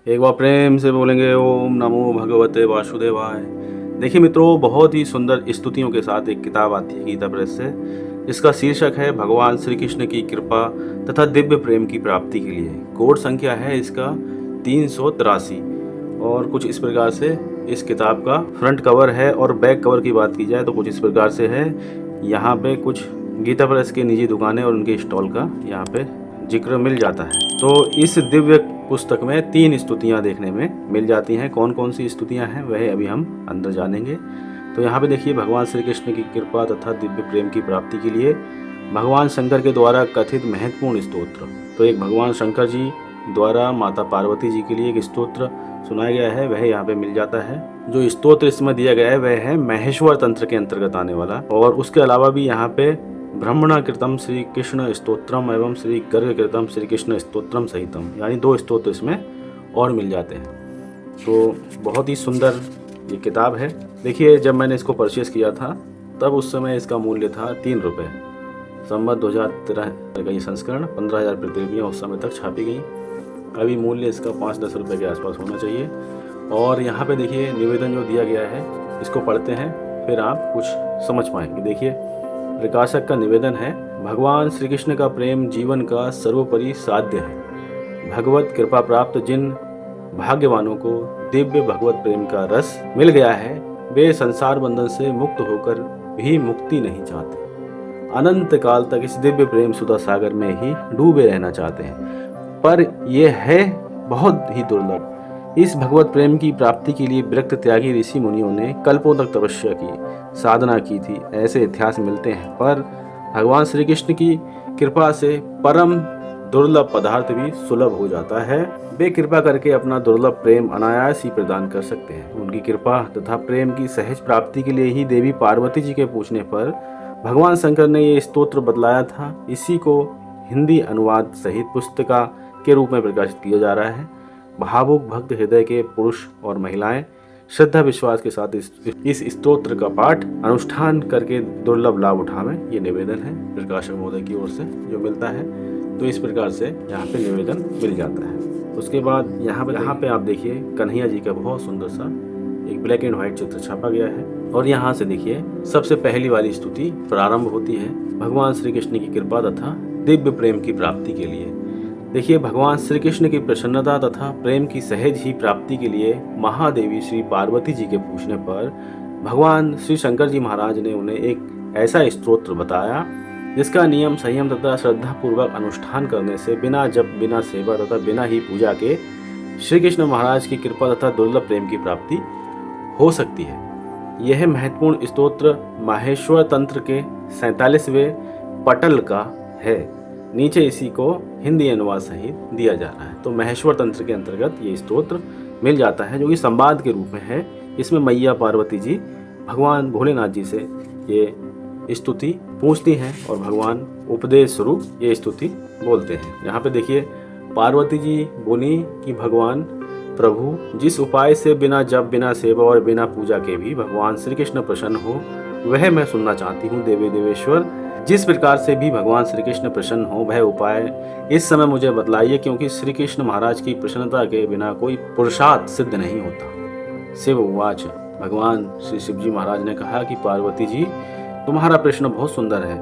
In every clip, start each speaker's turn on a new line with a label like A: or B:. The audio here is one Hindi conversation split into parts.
A: एक बार प्रेम से बोलेंगे ओम नमो भगवते वासुदेवाय। देखिए मित्रों, बहुत ही सुंदर स्तुतियों के साथ एक किताब आती है गीता प्रेस से। इसका शीर्षक है भगवान श्री कृष्ण की कृपा तथा दिव्य प्रेम की प्राप्ति के लिए। कोड संख्या है इसका 383 और कुछ इस प्रकार से इस किताब का फ्रंट कवर है। और बैक कवर की बात की जाए तो कुछ इस प्रकार से है। यहाँ पे कुछ गीता प्रेस की निजी दुकानें और उनके स्टॉल का यहाँ पे जिक्र मिल जाता है। तो इस दिव्य पुस्तक में 3 स्तुतियाँ देखने में मिल जाती हैं। कौन कौन सी स्तुतियाँ हैं वह अभी हम अंदर जानेंगे। तो यहाँ पे देखिए, भगवान श्री कृष्ण की कृपा तथा दिव्य प्रेम की प्राप्ति के लिए भगवान शंकर के द्वारा कथित महत्वपूर्ण स्तोत्र। तो एक भगवान शंकर जी द्वारा माता पार्वती जी के लिए एक स्तोत्र सुनाया गया है, वह यहाँ पे मिल जाता है। जो स्तोत्र इसमें दिया गया है वह है महेश्वर तंत्र के अंतर्गत आने वाला। और उसके अलावा भी यहाँ पे ब्रह्मणा कृतम श्री कृष्ण स्तोत्रम एवं श्री गर्ग कृतम श्री कृष्ण स्तोत्रम सहितम, यानी 2 स्तोत्र इसमें और मिल जाते हैं। तो बहुत ही सुंदर ये किताब है। देखिए, जब मैंने इसको परचेस किया था तब उस समय इसका मूल्य था 3 रुपये। संवत 2013 का ये संस्करण 15,000 प्रतिलिपियाँ उस समय तक छापी गई। अभी मूल्य इसका 5-10 रुपये के आसपास होना चाहिए। और यहाँ पे देखिए, निवेदन जो दिया गया है इसको पढ़ते हैं, फिर आप कुछ समझ पाएंगे। देखिए, प्रकाशक का निवेदन है, भगवान श्री कृष्ण का प्रेम जीवन का सर्वोपरि साध्य है। भगवत कृपा प्राप्त जिन भाग्यवानों को दिव्य भगवत प्रेम का रस मिल गया है, वे संसार बंधन से मुक्त होकर भी मुक्ति नहीं चाहते। अनंत काल तक इस दिव्य प्रेम सुधा सागर में ही डूबे रहना चाहते हैं। पर यह है बहुत ही दुर्लभ। इस भगवत प्रेम की प्राप्ति के लिए विरक्त त्यागी ऋषि मुनियों ने कल्पों तक तपस्या की, साधना की थी, ऐसे इतिहास मिलते हैं। पर भगवान श्री कृष्ण की कृपा से परम दुर्लभ पदार्थ भी सुलभ हो जाता है। वे कृपा करके अपना दुर्लभ प्रेम अनायास ही प्रदान कर सकते हैं। उनकी कृपा तथा प्रेम की सहज प्राप्ति के लिए ही देवी पार्वती जी के पूछने पर भगवान शंकर ने ये स्तोत्र बतलाया था। इसी को हिंदी अनुवाद सहित पुस्तिका के रूप में प्रकाशित किया जा रहा है। भावुक भक्त हृदय के पुरुष और महिलाएं श्रद्धा विश्वास के साथ इस स्तोत्र का पाठ अनुष्ठान करके दुर्लभ लाभ उठावें, ये निवेदन है प्रकाशक महोदय की ओर से जो मिलता है। तो इस प्रकार से यहाँ पे निवेदन मिल जाता है। उसके बाद यहाँ पे आप देखिए, कन्हैया जी का बहुत सुंदर सा एक ब्लैक एंड व्हाइट चित्र छापा गया है। और यहाँ से देखिए, सबसे पहली वाली स्तुति प्रारंभ होती है भगवान श्री कृष्ण की कृपा तथा दिव्य प्रेम की प्राप्ति के लिए। देखिए, भगवान श्री कृष्ण की प्रसन्नता तथा प्रेम की सहज ही प्राप्ति के लिए महादेवी श्री पार्वती जी के पूछने पर भगवान श्री शंकर जी महाराज ने उन्हें एक ऐसा स्तोत्र बताया जिसका नियम संयम तथा श्रद्धा पूर्वक अनुष्ठान करने से बिना जप, बिना सेवा तथा बिना ही पूजा के श्री कृष्ण महाराज की कृपा तथा दुर्लभ प्रेम की प्राप्ति हो सकती है। यह महत्वपूर्ण स्तोत्र माहेश्वर तंत्र के 47वें पटल का है। नीचे इसी को हिंदी अनुवाद सहित दिया जा रहा है। तो महेश्वर तंत्र के अंतर्गत ये स्तोत्र मिल जाता है, जो कि संवाद के रूप में है। इसमें मैया पार्वती जी भगवान भोलेनाथ जी से ये स्तुति पूछती हैं और भगवान उपदेश स्वरूप ये स्तुति बोलते हैं। यहाँ पे देखिए, पार्वती जी बोली कि भगवान प्रभु, जिस उपाय से बिना जप, बिना सेवा और बिना पूजा के भी भगवान श्री कृष्ण प्रसन्न हो, वह मैं सुनना चाहती हूँ। देवी देवेश्वर, जिस प्रकार से भी भगवान श्री कृष्ण प्रसन्न हो, वह उपाय इस समय मुझे बतलाइए, क्योंकि श्री कृष्ण महाराज की प्रसन्नता के बिना कोई पुरुषार्थ सिद्ध नहीं होता। शिव उवाच, भगवान श्री शिव जी महाराज ने कहा कि पार्वती जी, तुम्हारा प्रश्न बहुत सुंदर है।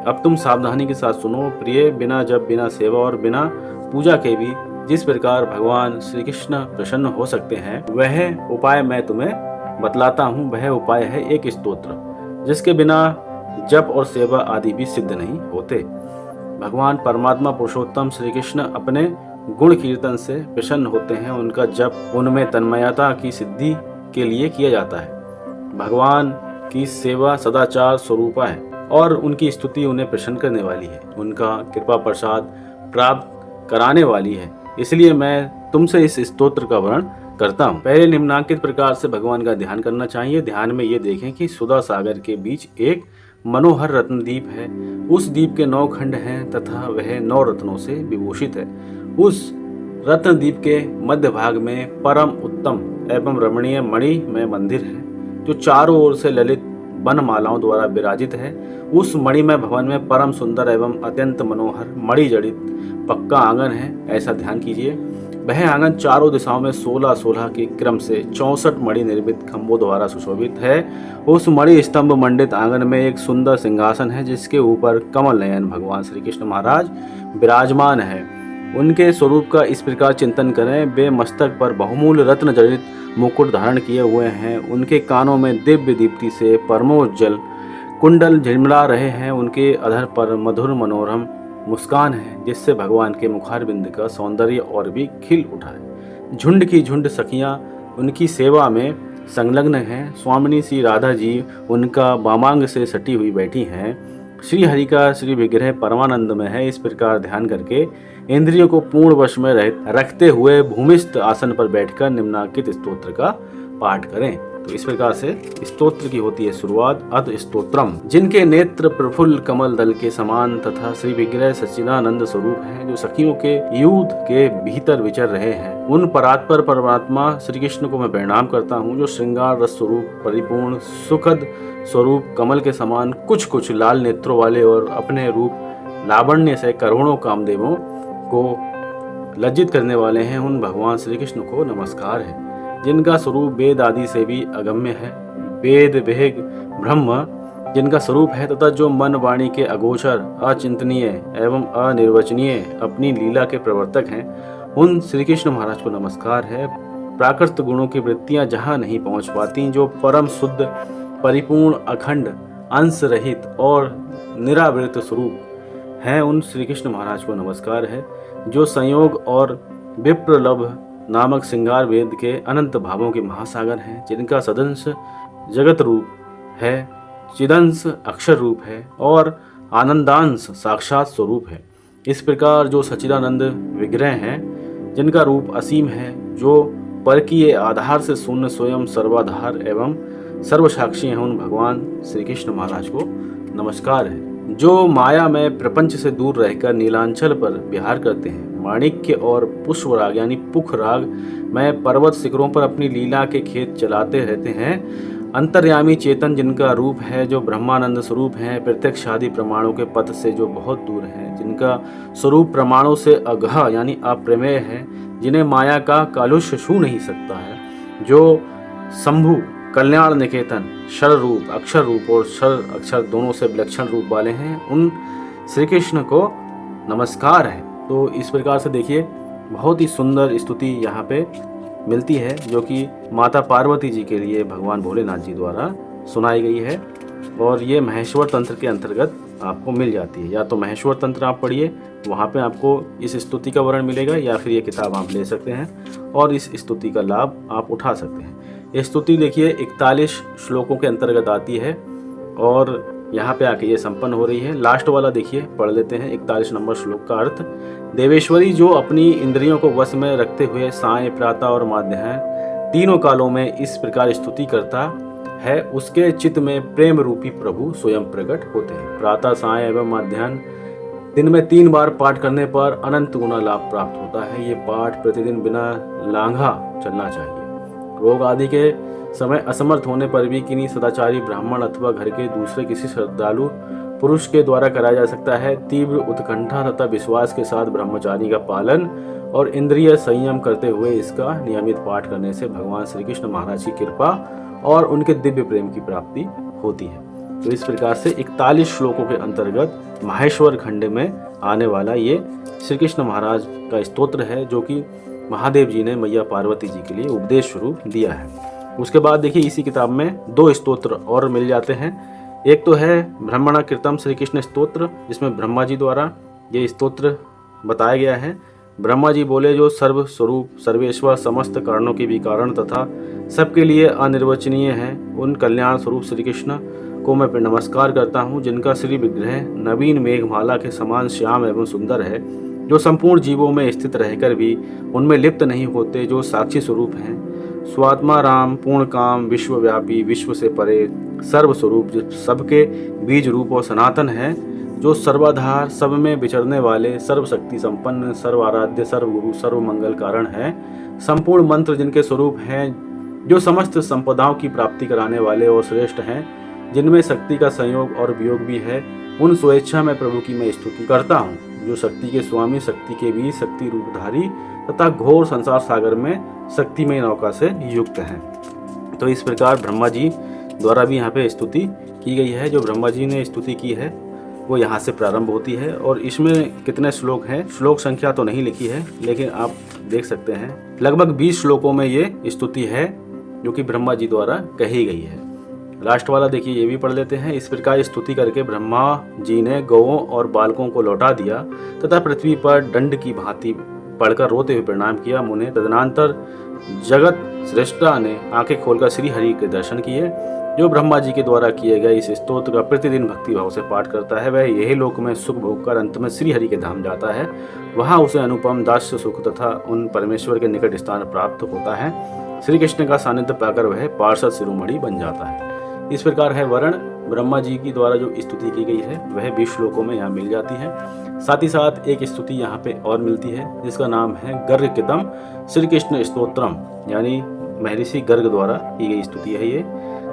A: अब तुम सावधानी के साथ सुनो। प्रिय, बिना जप, बिना सेवा और बिना पूजा के भी जिस प्रकार भगवान श्री कृष्ण प्रसन्न हो सकते हैं, वह उपाय मैं तुम्हें बतलाता हूँ। वह उपाय है एक स्तोत्र, जिसके बिना जप और सेवा आदि भी सिद्ध नहीं होते। भगवान परमात्मा पुरुषोत्तम श्री कृष्ण अपने गुण कीर्तन से प्रसन्न होते हैं। उनका जप उनमें तन्मयता की सिद्धि के लिए किया जाता है। भगवान की सेवा सदाचार स्वरूपा है और उनकी स्तुति उन्हें प्रसन्न करने वाली है। उनका कृपा प्रसाद प्राप्त कराने वाली है। इसलिए मैं तुमसे इस स्तोत्र का वर्णन करता हूँ। पहले निम्नांकित प्रकार से भगवान का ध्यान करना चाहिए। ध्यान में ये देखें कि सुधा सागर के बीच एक मनोहर रत्न दीप है। उस दीप के 9 खंड हैं तथा वह 9 रत्नों से विभूषित है। उस रत्न दीप के मध्य भाग में परम उत्तम एवं रमणीय मणि में मंदिर है, जो चारों ओर से ललित बनमालाओं द्वारा विराजित है। उस मणिमय भवन में परम सुंदर एवं अत्यंत मनोहर मणि जड़ित पक्का आंगन है, ऐसा ध्यान कीजिए। वह आंगन चारों दिशाओं में 16-16 के क्रम से 64 मणि निर्मित खंभों द्वारा सुशोभित है। उस मणि स्तंभ मंडित आंगन में एक सुंदर सिंहासन है जिसके ऊपर कमल नयन भगवान श्री कृष्ण महाराज विराजमान है। उनके स्वरूप का इस प्रकार चिंतन करें। वे मस्तक पर बहुमूल्य रत्न जड़ित मुकुट धारण किए हुए हैं। उनके कानों में दिव्य दीप्ति से परमोज्जल कुंडल झिलमिला रहे हैं। उनके अधर पर मधुर मनोरम मुस्कान है जिससे भगवान के मुखारबिंद का सौंदर्य और भी खिल उठा है। झुंड की झुंड सखियां उनकी सेवा में संलग्न हैं। स्वामिनी श्री राधा जी उनका वामांग से सटी हुई बैठी हैं। श्री हरि का श्री विग्रह परमानंद में है। इस प्रकार ध्यान करके इंद्रियों को पूर्ण वश में रखते हुए भूमिस्थ आसन पर बैठकर निम्नांकित स्तोत्र का पाठ करें। तो इस प्रकार से स्तोत्र की होती है शुरुआत। अध स्तोत्रम। जिनके नेत्र प्रफुल्ल कमल दल के समान तथा श्री विग्रह सच्चिदानंद स्वरूप हैं, जो सखियों के यूथ के भीतर विचर रहे हैं, उन परात्पर परमात्मा श्री कृष्ण को मैं प्रणाम करता हूँ, जो श्रृंगार रस स्वरूप परिपूर्ण सुखद स्वरूप कमल के समान कुछ कुछ लाल नेत्रों वाले और अपने रूप लावण्य से करोड़ों कामदेवों को लज्जित करने वाले हैं, उन भगवान श्री कृष्ण को नमस्कार है। जिनका स्वरूप वेद आदि से भी अगम्य है, वेद वेग ब्रह्म जिनका स्वरूप है तथा जो मन वाणी के अगोचर अचिंतनीय एवं अनिर्वचनीय अपनी लीला के प्रवर्तक हैं, उन श्री कृष्ण महाराज को नमस्कार है। प्राकृत गुणों की वृत्तियां जहां नहीं पहुंच पाती, जो परम शुद्ध परिपूर्ण अखंड अंश रहित और निरावृत स्वरूप हैं, उन श्री कृष्ण महाराज को नमस्कार है। जो संयोग और विप्रलभ नामक श्रृंगार वेद के अनंत भावों के महासागर हैं, जिनका सदंश जगत रूप है, चिदंश अक्षर रूप है और आनंदांश साक्षात स्वरूप है। इस प्रकार जो सच्चिदानंद विग्रह हैं, जिनका रूप असीम है, जो पर की आधार से शून्य स्वयं सर्वाधार एवं सर्वसाक्षी हैं, उन भगवान श्री कृष्ण महाराज को नमस्कार है। जो माया में प्रपंच से दूर रहकर नीलांचल पर विहार करते हैं, माणिक्य और पुष्प राग यानी पुख राग में पर्वत शिखरों पर अपनी लीला के खेत चलाते रहते हैं, अंतर्यामी चेतन जिनका रूप है, जो ब्रह्मानंद स्वरूप हैं, प्रत्यक्ष आदि प्रमाणों के पथ से जो बहुत दूर हैं, जिनका स्वरूप प्रमाणों से अगह यानी अप्रमेय है, जिन्हें माया का कालुष्य छू नहीं सकता है, जो शंभु कल्याण निकेतन शर रूप अक्षर रूप और शर अक्षर दोनों से विलक्षण रूप वाले हैं, उन श्री कृष्ण को नमस्कार है। तो इस प्रकार से देखिए बहुत ही सुंदर स्तुति यहाँ पे मिलती है, जो कि माता पार्वती जी के लिए भगवान भोलेनाथ जी द्वारा सुनाई गई है, और ये महेश्वर तंत्र के अंतर्गत आपको मिल जाती है। या तो महेश्वर तंत्र आप पढ़िए, वहाँ पे आपको इस स्तुति का वर्णन मिलेगा, या फिर ये किताब आप ले सकते हैं और इस स्तुति का लाभ आप उठा सकते हैं। ये स्तुति देखिए 41 श्लोकों के अंतर्गत आती है और यहाँ पे आके ये संपन्न हो रही है। लास्ट वाला देखिए पढ़ लेते हैं 41 नंबर श्लोक का अर्थ। देवेश्वरी जो अपनी इंद्रियों को वश में रखते हुए साय प्रातः और माध्याह्न तीनों कालों में इस प्रकार स्तुति करता है, उसके चित्त में प्रेम रूपी प्रभु स्वयं प्रकट होते हैं। प्रातः साय एवं माध्याह्न दिन में 3 बार पाठ करने पर अनंत गुना लाभ प्राप्त होता है। ये पाठ प्रतिदिन बिना लांघा चलना चाहिए। रोग आदि के समय असमर्थ होने पर भी किन्हीं सदाचारी ब्राह्मण अथवा घर के दूसरे किसी श्रद्धालु पुरुष के द्वारा कराया जा सकता है। तीव्र उत्कंठा तथा विश्वास के साथ ब्रह्मचारी का पालन और इंद्रिय संयम करते हुए इसका नियमित पाठ करने से भगवान श्री कृष्ण महाराज की कृपा और उनके दिव्य प्रेम की प्राप्ति होती है। तो इस प्रकार से 41 श्लोकों के अंतर्गत माहेश्वर खंड में आने वाला ये श्री कृष्ण महाराज का स्तोत्र है, जो कि महादेव जी ने मैया पार्वती जी के लिए उपदेश स्वरूप दिया है। उसके बाद देखिए इसी किताब में 2 स्तोत्र और मिल जाते हैं। एक तो है ब्रह्मणा कृतम श्री कृष्ण स्तोत्र, जिसमें ब्रह्मा जी द्वारा ये स्तोत्र बताया गया है। ब्रह्मा जी बोले, जो सर्व स्वरूप सर्वेश्वर समस्त कारणों के भी कारण तथा सबके लिए अनिर्वचनीय हैं, उन कल्याण स्वरूप श्री कृष्ण को मैं नमस्कार करता हूँ, जिनका श्री विग्रह नवीन मेघमाला के समान श्याम एवं सुंदर है, जो संपूर्ण जीवों में स्थित रहकर भी उनमें लिप्त नहीं होते, जो साक्षी स्वरूप हैं, स्वात्मा राम पूर्ण काम विश्वव्यापी विश्व से परे सर्वस्वरूप, जो सबके बीज रूप और सनातन है, जो सर्वाधार सब में विचरने वाले सर्वशक्ति संपन्न सर्व आराध्य सर्व गुरु सर्व मंगल कारण है, संपूर्ण मंत्र जिनके स्वरूप हैं, जो समस्त संपदाओं की प्राप्ति कराने वाले और श्रेष्ठ हैं, जिनमें शक्ति का संयोग और वियोग भी है, उन स्वेच्छा में प्रभु की मैं स्तुति करता हूँ। जो शक्ति के स्वामी, शक्ति के वीर, शक्ति रूपधारी तथा घोर संसार सागर में शक्तिमय नौका से युक्त हैं। तो इस प्रकार ब्रह्मा जी द्वारा भी यहाँ पे स्तुति की गई है। जो ब्रह्मा जी ने स्तुति की है वो यहाँ से प्रारंभ होती है और इसमें कितने श्लोक हैं, श्लोक संख्या तो नहीं लिखी है, लेकिन आप देख सकते हैं लगभग 20 श्लोकों में ये स्तुति है जो कि ब्रह्मा जी द्वारा कही गई है। लास्ट वाला देखिए, ये भी पढ़ लेते हैं। इस प्रकार स्तुति करके ब्रह्मा जी ने गौओं और बालकों को लौटा दिया तथा पृथ्वी पर दंड की भांति पढ़कर रोते हुए प्रणाम किया। मुने तदनंतर जगत श्रेष्ठा ने आंखें खोलकर श्री हरि के दर्शन किए। जो ब्रह्मा जी के द्वारा किए गए इस स्तोत्र का प्रतिदिन भक्ति भाव से पाठ करता है, वह यही लोक में सुख भोग कर अंत में श्री हरि के धाम जाता है। वहाँ उसे अनुपम दास्य सुख तथा उन परमेश्वर के निकट स्थान प्राप्त होता है। श्री कृष्ण का सानिध्य पाकर वह पार्षद शिरोमणि बन जाता है। इस प्रकार है वर्ण ब्रह्मा जी की द्वारा जो स्तुति की गई है वह 20 श्लोकों में यहाँ मिल जाती है। साथ ही साथ एक स्तुति यहाँ पे और मिलती है जिसका नाम है गर्ग कृतम श्री कृष्ण स्तोत्रम, यानी महर्षि गर्ग द्वारा की गई स्तुति है ये।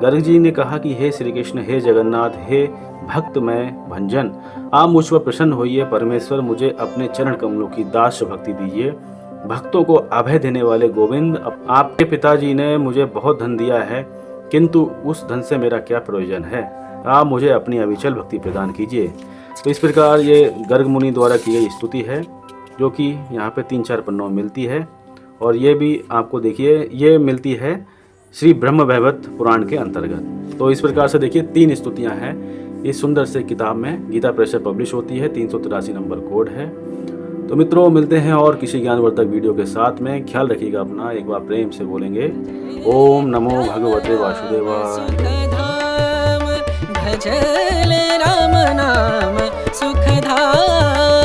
A: गर्ग जी ने कहा कि हे श्री कृष्ण, हे जगन्नाथ, हे भक्त में भंजन, आप मुझ पर प्रसन्न होइए। परमेश्वर, मुझे अपने चरण कमलों की दास भक्ति दीजिए। भक्तों को अभय देने वाले गोविंद, आपके पिताजी ने मुझे बहुत धन दिया है, किंतु उस धन से मेरा क्या प्रयोजन है। आप मुझे अपनी अविचल भक्ति प्रदान कीजिए। तो इस प्रकार ये गर्ग मुनि द्वारा की गई स्तुति है जो कि यहाँ पे 3-4 पन्नों में मिलती है। और ये भी आपको देखिए, ये मिलती है श्री ब्रह्म वैवर्त पुराण के अंतर्गत। तो इस प्रकार से देखिए 3 स्तुतियाँ हैं इस सुंदर से किताब में। गीता प्रेस से पब्लिश होती है, 383 नंबर कोड है। तो मित्रों, मिलते हैं और किसी ज्ञानवर्धक वीडियो के साथ में। ख्याल रखिएगा अपना, एक बार प्रेम से बोलेंगे ओम नमो भगवते वासुदेवाय।
B: भजल राम नाम सुखधाम।